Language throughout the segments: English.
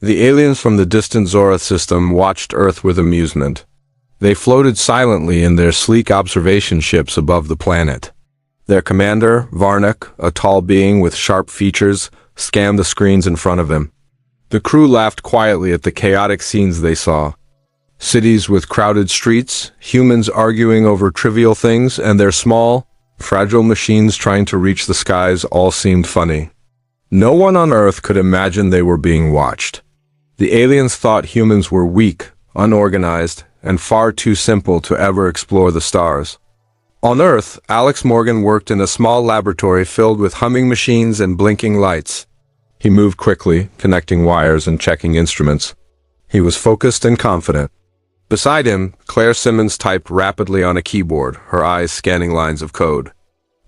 The aliens from the distant Zorath system watched Earth with amusement. They floated silently in their sleek observation ships above the planet. Their commander, Varnik, a tall being with sharp features, scanned the screens in front of him. The crew laughed quietly at the chaotic scenes they saw. Cities with crowded streets, humans arguing over trivial things, and their small, fragile machines trying to reach the skies all seemed funny. No one on Earth could imagine they were being watched. The aliens thought humans were weak, unorganized, and far too simple to ever explore the stars. On Earth, Alex Morgan worked in a small laboratory filled with humming machines and blinking lights. He moved quickly, connecting wires and checking instruments. He was focused and confident. Beside him, Claire Simmons typed rapidly on a keyboard, her eyes scanning lines of code.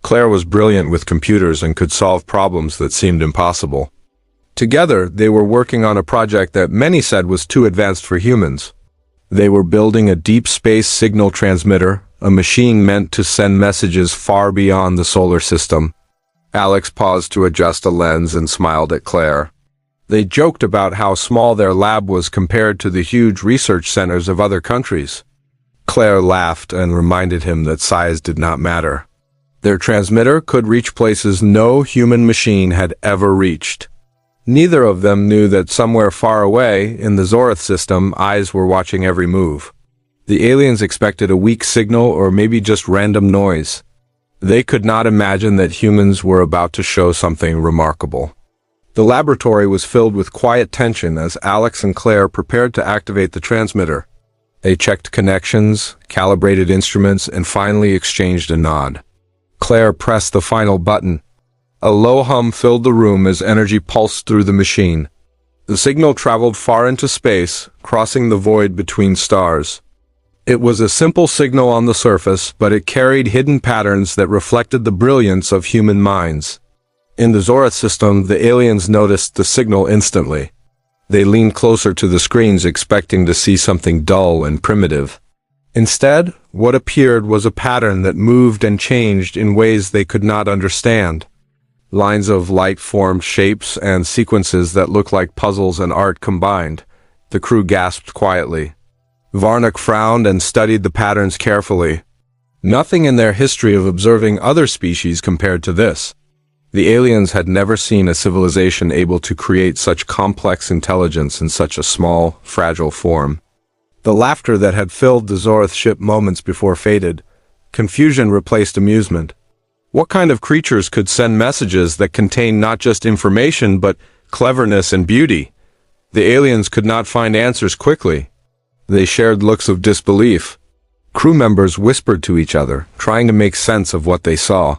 Claire was brilliant with computers and could solve problems that seemed impossible. Together, they were working on a project that many said was too advanced for humans. They were building a deep space signal transmitter, a machine meant to send messages far beyond the solar system. Alex paused to adjust a lens and smiled at Claire. They joked about how small their lab was compared to the huge research centers of other countries. Claire laughed and reminded him that size did not matter. Their transmitter could reach places no human machine had ever reached. Neither of them knew that somewhere far away, in the Zorath system, eyes were watching every move. The aliens expected a weak signal or maybe just random noise. They could not imagine that humans were about to show something remarkable. The laboratory was filled with quiet tension as Alex and Claire prepared to activate the transmitter. They checked connections, calibrated instruments, and finally exchanged a nod. Claire pressed the final button. A low hum filled the room as energy pulsed through the machine. The signal traveled far into space, crossing the void between stars. It was a simple signal on the surface, but it carried hidden patterns that reflected the brilliance of human minds. In the Zorath system, the aliens noticed the signal instantly. They leaned closer to the screens expecting to see something dull and primitive. Instead, what appeared was a pattern that moved and changed in ways they could not understand. Lines of light formed shapes and sequences that looked like puzzles and art combined. The crew gasped quietly. Varnik frowned and studied the patterns carefully. Nothing in their history of observing other species compared to this. The aliens had never seen a civilization able to create such complex intelligence in such a small, fragile form. The laughter that had filled the Zorath ship moments before faded. Confusion replaced amusement. What kind of creatures could send messages that contained not just information but cleverness and beauty? The aliens could not find answers quickly. They shared looks of disbelief. Crew members whispered to each other, trying to make sense of what they saw.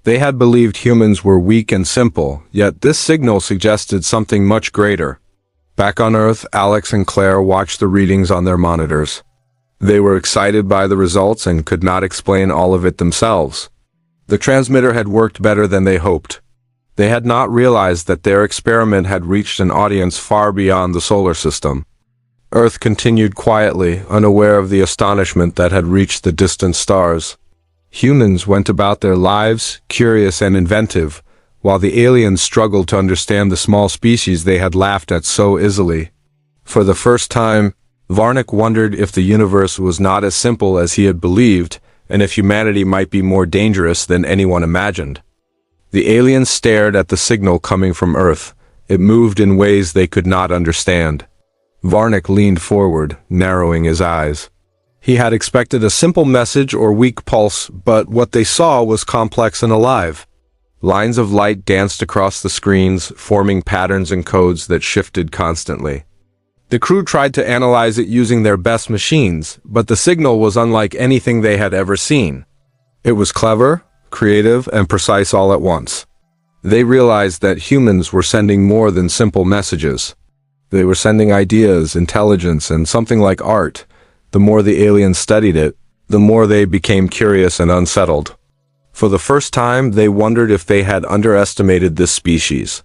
They had believed humans were weak and simple, yet this signal suggested something much greater. Back on Earth, Alex and Claire watched the readings on their monitors. They were excited by the results and could not explain all of it themselves. The transmitter had worked better than they hoped. They had not realized that their experiment had reached an audience far beyond the solar system. Earth continued quietly, unaware of the astonishment that had reached the distant stars. Humans went about their lives, curious and inventive, while the aliens struggled to understand the small species they had laughed at so easily. For the first time, Varnik wondered if the universe was not as simple as he had believed, and if humanity might be more dangerous than anyone imagined. The aliens stared at the signal coming from Earth. It moved in ways they could not understand. Varnik leaned forward, narrowing his eyes. He had expected a simple message or weak pulse, but what they saw was complex and alive. Lines of light danced across the screens, forming patterns and codes that shifted constantly. The crew tried to analyze it using their best machines, but the signal was unlike anything they had ever seen. It was clever, creative, and precise all at once. They realized that humans were sending more than simple messages. They were sending ideas, intelligence, and something like art. The more the aliens studied it, the more they became curious and unsettled. For the first time, they wondered if they had underestimated this species.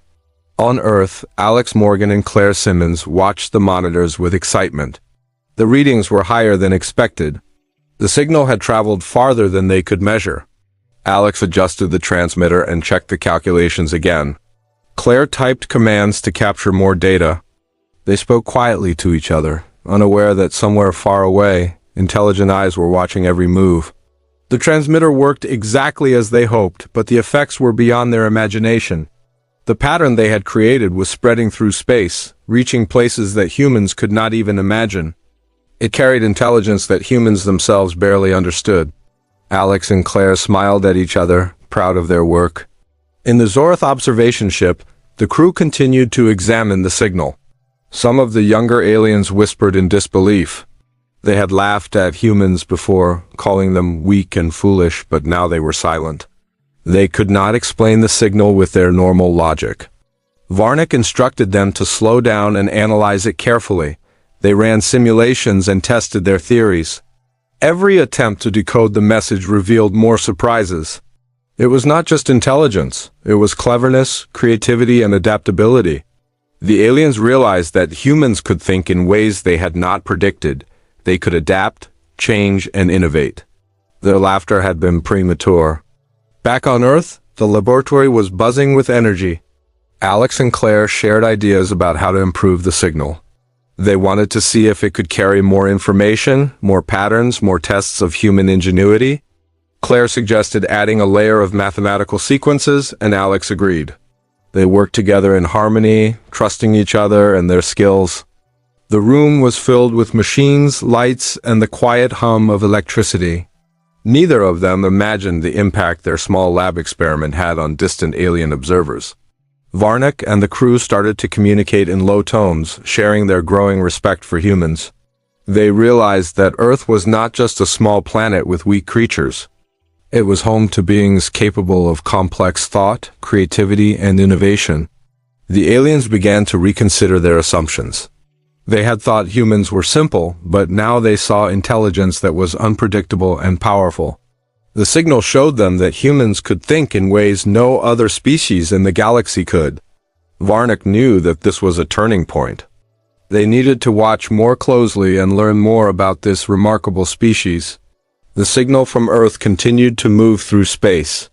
On Earth, Alex Morgan and Claire Simmons watched the monitors with excitement. The readings were higher than expected. The signal had traveled farther than they could measure. Alex adjusted the transmitter and checked the calculations again. Claire typed commands to capture more data. They spoke quietly to each other, unaware that somewhere far away, intelligent eyes were watching every move. The transmitter worked exactly as they hoped, but the effects were beyond their imagination. The pattern they had created was spreading through space, reaching places that humans could not even imagine. It carried intelligence that humans themselves barely understood. Alex and Claire smiled at each other, proud of their work. In the Zorath observation ship, the crew continued to examine the signal. Some of the younger aliens whispered in disbelief. They had laughed at humans before, calling them weak and foolish, but now they were silent. They could not explain the signal with their normal logic. Varnick instructed them to slow down and analyze it carefully. They ran simulations and tested their theories. Every attempt to decode the message revealed more surprises. It was not just intelligence, it was cleverness, creativity, and adaptability. The aliens realized that humans could think in ways they had not predicted. They could adapt, change, and innovate. Their laughter had been premature. Back on Earth, the laboratory was buzzing with energy. Alex and Claire shared ideas about how to improve the signal. They wanted to see if it could carry more information, more patterns, more tests of human ingenuity. Claire suggested adding a layer of mathematical sequences, and Alex agreed. They worked together in harmony, trusting each other and their skills. The room was filled with machines, lights, and the quiet hum of electricity. Neither of them imagined the impact their small lab experiment had on distant alien observers. Varnick and the crew started to communicate in low tones, sharing their growing respect for humans. They realized that Earth was not just a small planet with weak creatures. It was home to beings capable of complex thought, creativity, and innovation. The aliens began to reconsider their assumptions. They had thought humans were simple, but now they saw intelligence that was unpredictable and powerful. The signal showed them that humans could think in ways no other species in the galaxy could. Varnick knew that this was a turning point. They needed to watch more closely and learn more about this remarkable species. The signal from Earth continued to move through space.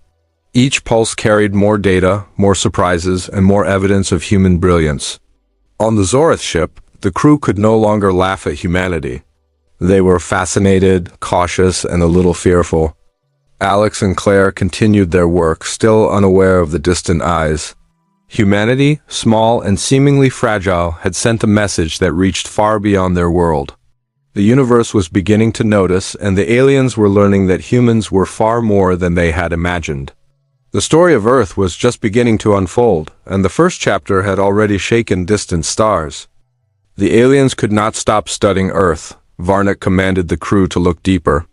Each pulse carried more data, more surprises, and more evidence of human brilliance. On the Zorath ship, the crew could no longer laugh at humanity. They were fascinated, cautious, and a little fearful. Alex and Claire continued their work, still unaware of the distant eyes. Humanity, small and seemingly fragile, had sent a message that reached far beyond their world. The universe was beginning to notice, and the aliens were learning that humans were far more than they had imagined. The story of Earth was just beginning to unfold, and the first chapter had already shaken distant stars. The aliens could not stop studying Earth. Varnick commanded the crew to look deeper.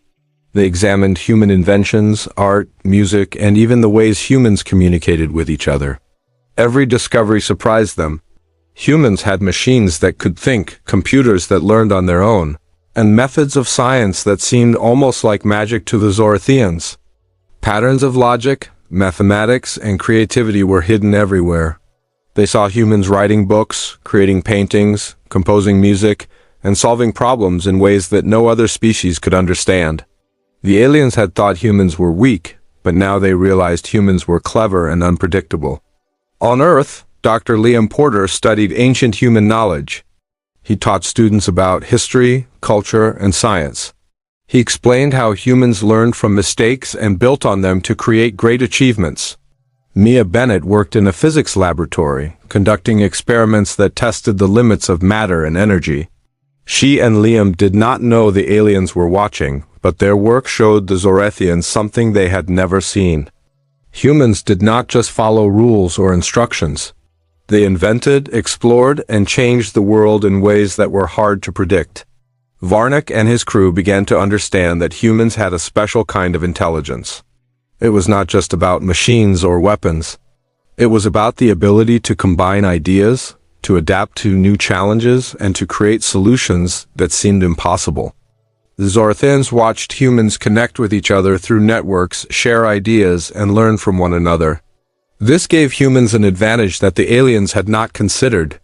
They examined human inventions, art, music, and even the ways humans communicated with each other. Every discovery surprised them. Humans had machines that could think, computers that learned on their own, and methods of science that seemed almost like magic to the Zorathians. Patterns of logic, mathematics, and creativity were hidden everywhere. They saw humans writing books, creating paintings, composing music, and solving problems in ways that no other species could understand. The aliens had thought humans were weak, but now they realized humans were clever and unpredictable. On Earth, Dr. Liam Porter studied ancient human knowledge. He taught students about history, culture, and science. He explained how humans learned from mistakes and built on them to create great achievements. Mia Bennett worked in a physics laboratory, conducting experiments that tested the limits of matter and energy. She and Liam did not know the aliens were watching, but their work showed the Zorathians something they had never seen. Humans did not just follow rules or instructions. They invented, explored, and changed the world in ways that were hard to predict. Varnick and his crew began to understand that humans had a special kind of intelligence. It was not just about machines or weapons. It was about the ability to combine ideas, to adapt to new challenges, and to create solutions that seemed impossible. The Zorathians watched humans connect with each other through networks, share ideas, and learn from one another. This gave humans an advantage that the aliens had not considered.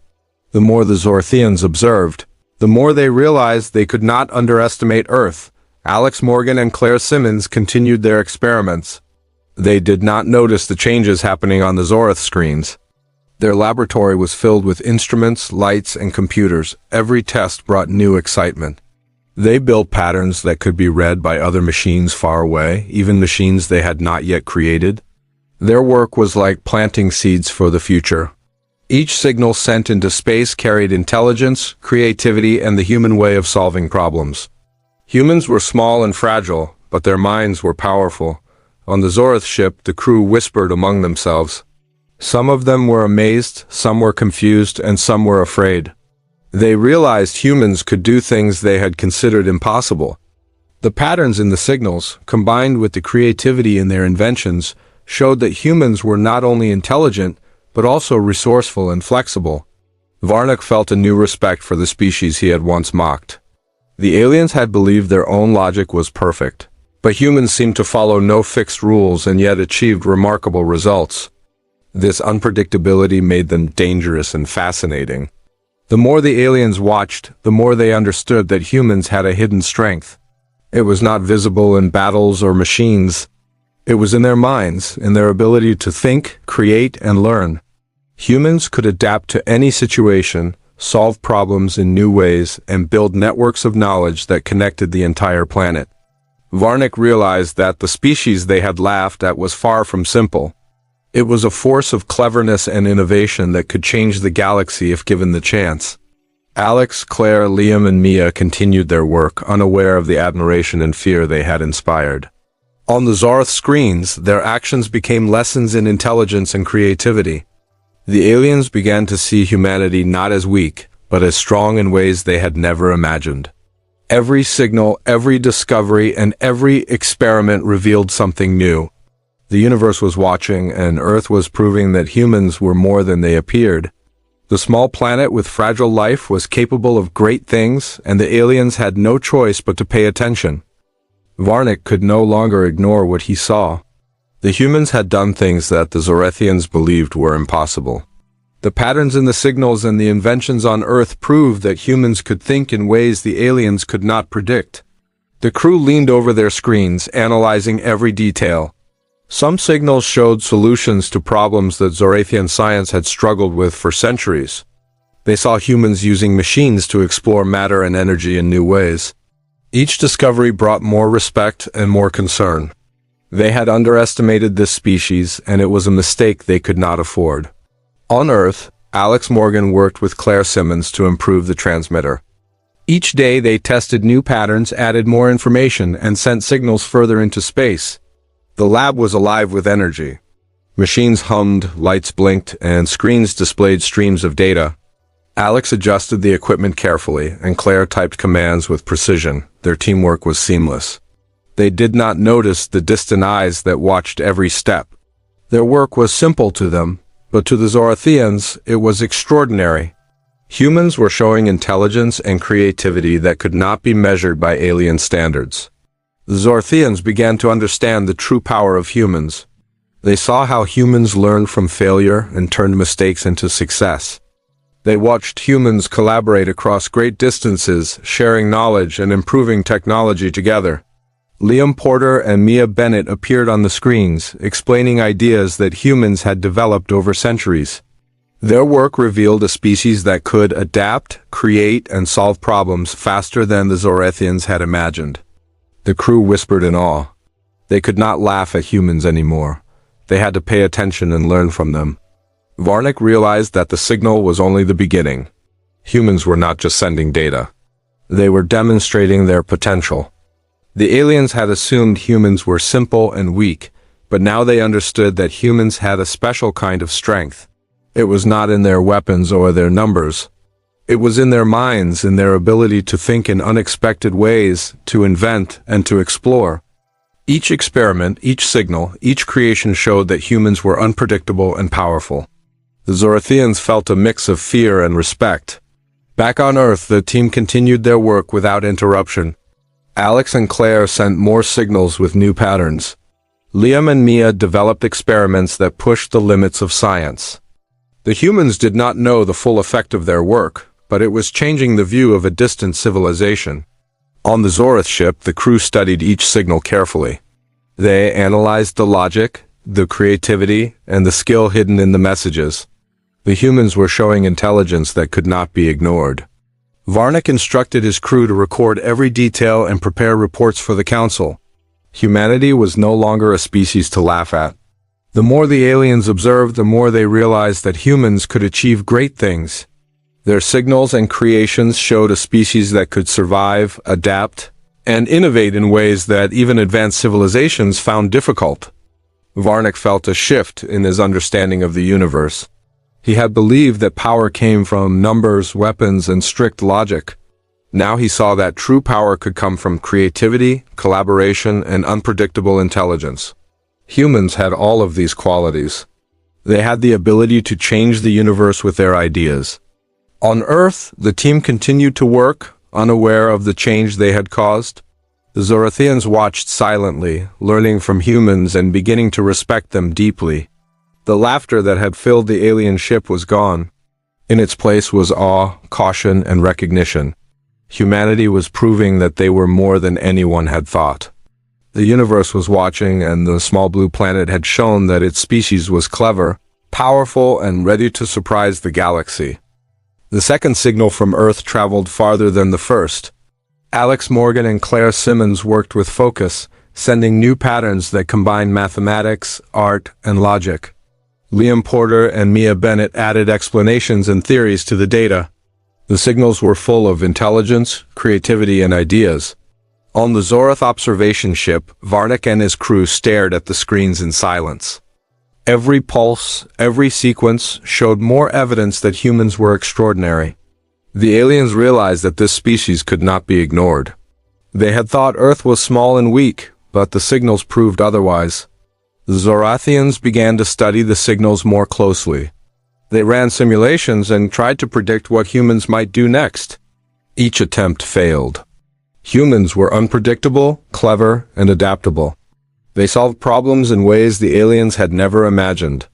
The more the Zorathians observed, the more they realized they could not underestimate Earth. Alex Morgan and Claire Simmons continued their experiments. They did not notice the changes happening on the Zorath screens. Their laboratory was filled with instruments, lights, and computers. Every test brought new excitement. They built patterns that could be read by other machines far away, even machines they had not yet created. Their work was like planting seeds for the future. Each signal sent into space carried intelligence, creativity, and the human way of solving problems. Humans were small and fragile, but their minds were powerful. On the Zorath ship, the crew whispered among themselves. Some of them were amazed, some were confused, and some were afraid. They realized humans could do things they had considered impossible. The patterns in the signals, combined with the creativity in their inventions, showed that humans were not only intelligent, but also resourceful and flexible. Varnik felt a new respect for the species he had once mocked. The aliens had believed their own logic was perfect, but humans seemed to follow no fixed rules and yet achieved remarkable results. This unpredictability made them dangerous and fascinating. The more the aliens watched, the more they understood that humans had a hidden strength. It was not visible in battles or machines. It was in their minds, in their ability to think, create, and learn. Humans could adapt to any situation, solve problems in new ways, and build networks of knowledge that connected the entire planet. Varnik realized that the species they had laughed at was far from simple. It was a force of cleverness and innovation that could change the galaxy if given the chance. Alex, Claire, Liam, and Mia continued their work, unaware of the admiration and fear they had inspired. On the Zorath screens, their actions became lessons in intelligence and creativity. The aliens began to see humanity not as weak, but as strong in ways they had never imagined. Every signal, every discovery, and every experiment revealed something new. The universe was watching, and Earth was proving that humans were more than they appeared. The small planet with fragile life was capable of great things, and the aliens had no choice but to pay attention. Varnik could no longer ignore what he saw. The humans had done things that the Zorathians believed were impossible. The patterns in the signals and the inventions on Earth proved that humans could think in ways the aliens could not predict. The crew leaned over their screens, analyzing every detail. Some signals showed solutions to problems that Zorathian science had struggled with for centuries. They saw humans using machines to explore matter and energy in new ways. Each discovery brought more respect and more concern. They had underestimated this species, and it was a mistake they could not afford. On Earth, Alex Morgan worked with Claire Simmons to improve the transmitter. Each day they tested new patterns, added more information, and sent signals further into space. The lab was alive with energy. Machines hummed, lights blinked, and screens displayed streams of data. Alex adjusted the equipment carefully, and Claire typed commands with precision. Their teamwork was seamless. They did not notice the distant eyes that watched every step. Their work was simple to them, but to the Zorathians, it was extraordinary. Humans were showing intelligence and creativity that could not be measured by alien standards. The Zorathians began to understand the true power of humans. They saw how humans learned from failure and turned mistakes into success. They watched humans collaborate across great distances, sharing knowledge and improving technology together. Liam Porter and Mia Bennett appeared on the screens, explaining ideas that humans had developed over centuries. Their work revealed a species that could adapt, create, and solve problems faster than the Zorathians had imagined. The crew whispered in awe. They could not laugh at humans anymore. They had to pay attention and learn from them. Varnik realized that the signal was only the beginning. Humans were not just sending data. They were demonstrating their potential. The aliens had assumed humans were simple and weak, but now they understood that humans had a special kind of strength. It was not in their weapons or their numbers. It was in their minds, in their ability to think in unexpected ways, to invent, and to explore. Each experiment, each signal, each creation showed that humans were unpredictable and powerful. The Zorathians felt a mix of fear and respect. Back on Earth, the team continued their work without interruption. Alex and Claire sent more signals with new patterns. Liam and Mia developed experiments that pushed the limits of science. The humans did not know the full effect of their work, but it was changing the view of a distant civilization. On the Zorath ship, the crew studied each signal carefully. They analyzed the logic, the creativity, and the skill hidden in the messages. The humans were showing intelligence that could not be ignored. Varnick instructed his crew to record every detail and prepare reports for the council. Humanity was no longer a species to laugh at. The more the aliens observed, the more they realized that humans could achieve great things. Their signals and creations showed a species that could survive, adapt, and innovate in ways that even advanced civilizations found difficult. Varnick felt a shift in his understanding of the universe. He had believed that power came from numbers, weapons, and strict logic. Now he saw that true power could come from creativity, collaboration, and unpredictable intelligence. Humans had all of these qualities. They had the ability to change the universe with their ideas. On Earth, the team continued to work, unaware of the change they had caused. The Zorathians watched silently, learning from humans and beginning to respect them deeply. The laughter that had filled the alien ship was gone. In its place was awe, caution, and recognition. Humanity was proving that they were more than anyone had thought. The universe was watching, and the small blue planet had shown that its species was clever, powerful, and ready to surprise the galaxy. The second signal from Earth traveled farther than the first. Alex Morgan and Claire Simmons worked with focus, sending new patterns that combined mathematics, art, and logic. Liam Porter and Mia Bennett added explanations and theories to the data. The signals were full of intelligence, creativity, and ideas. On the Zorath observation ship, Varnick and his crew stared at the screens in silence. Every pulse, every sequence showed more evidence that humans were extraordinary. The aliens realized that this species could not be ignored. They had thought Earth was small and weak, but the signals proved otherwise. The Zorathians began to study the signals more closely. They ran simulations and tried to predict what humans might do next. Each attempt failed. Humans were unpredictable, clever, and adaptable. They solved problems in ways the aliens had never imagined.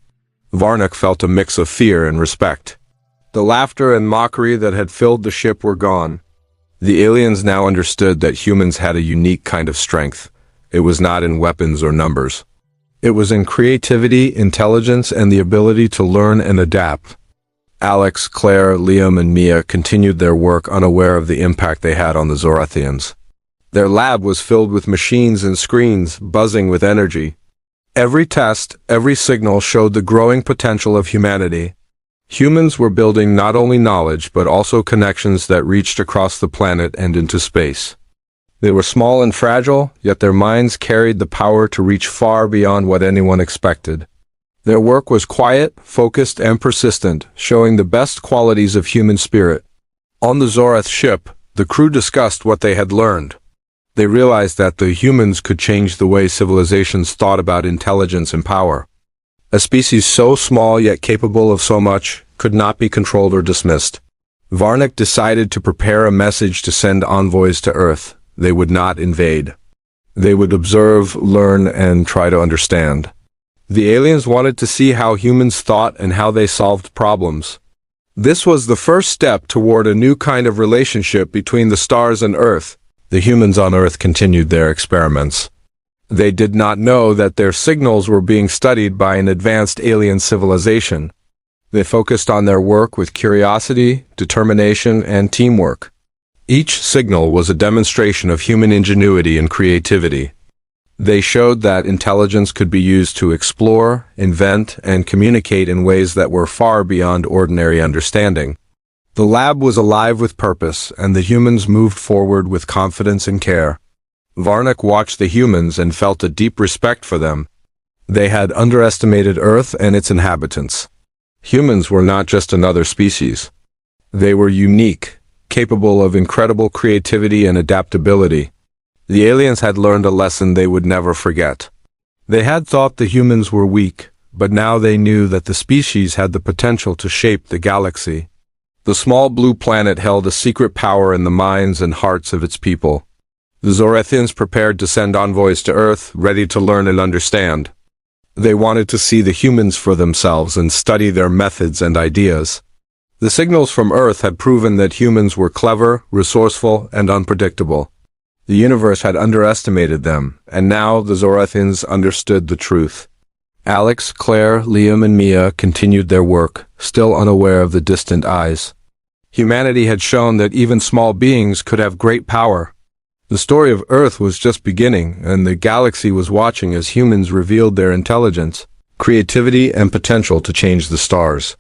Varnick felt a mix of fear and respect. The laughter and mockery that had filled the ship were gone. The aliens now understood that humans had a unique kind of strength. It was not in weapons or numbers. It was in creativity, intelligence, and the ability to learn and adapt. Alex, Claire, Liam, and Mia continued their work unaware of the impact they had on the Zorathians. Their lab was filled with machines and screens, buzzing with energy. Every test, every signal showed the growing potential of humanity. Humans were building not only knowledge, but also connections that reached across the planet and into space. They were small and fragile, yet their minds carried the power to reach far beyond what anyone expected. Their work was quiet, focused, and persistent, showing the best qualities of human spirit. On the Zorath ship, the crew discussed what they had learned. They realized that the humans could change the way civilizations thought about intelligence and power. A species so small yet capable of so much could not be controlled or dismissed. Varnick decided to prepare a message to send envoys to Earth. They would not invade. They would observe, learn, and try to understand. The aliens wanted to see how humans thought and how they solved problems. This was the first step toward a new kind of relationship between the stars and Earth. The humans on Earth continued their experiments. They did not know that their signals were being studied by an advanced alien civilization. They focused on their work with curiosity, determination, and teamwork. Each signal was a demonstration of human ingenuity and creativity. They showed that intelligence could be used to explore, invent, and communicate in ways that were far beyond ordinary understanding. The lab was alive with purpose, and the humans moved forward with confidence and care. Varnick watched the humans and felt a deep respect for them. They had underestimated Earth and its inhabitants. Humans were not just another species. They were unique, capable of incredible creativity and adaptability. The aliens had learned a lesson they would never forget. They had thought the humans were weak, but now they knew that the species had the potential to shape the galaxy. The small blue planet held a secret power in the minds and hearts of its people. The Zorathians prepared to send envoys to Earth, ready to learn and understand. They wanted to see the humans for themselves and study their methods and ideas. The signals from Earth had proven that humans were clever, resourceful, and unpredictable. The universe had underestimated them, and now the Zorathians understood the truth. Alex, Claire, Liam, and Mia continued their work, still unaware of the distant eyes. Humanity had shown that even small beings could have great power. The story of Earth was just beginning, and the galaxy was watching as humans revealed their intelligence, creativity, and potential to change the stars.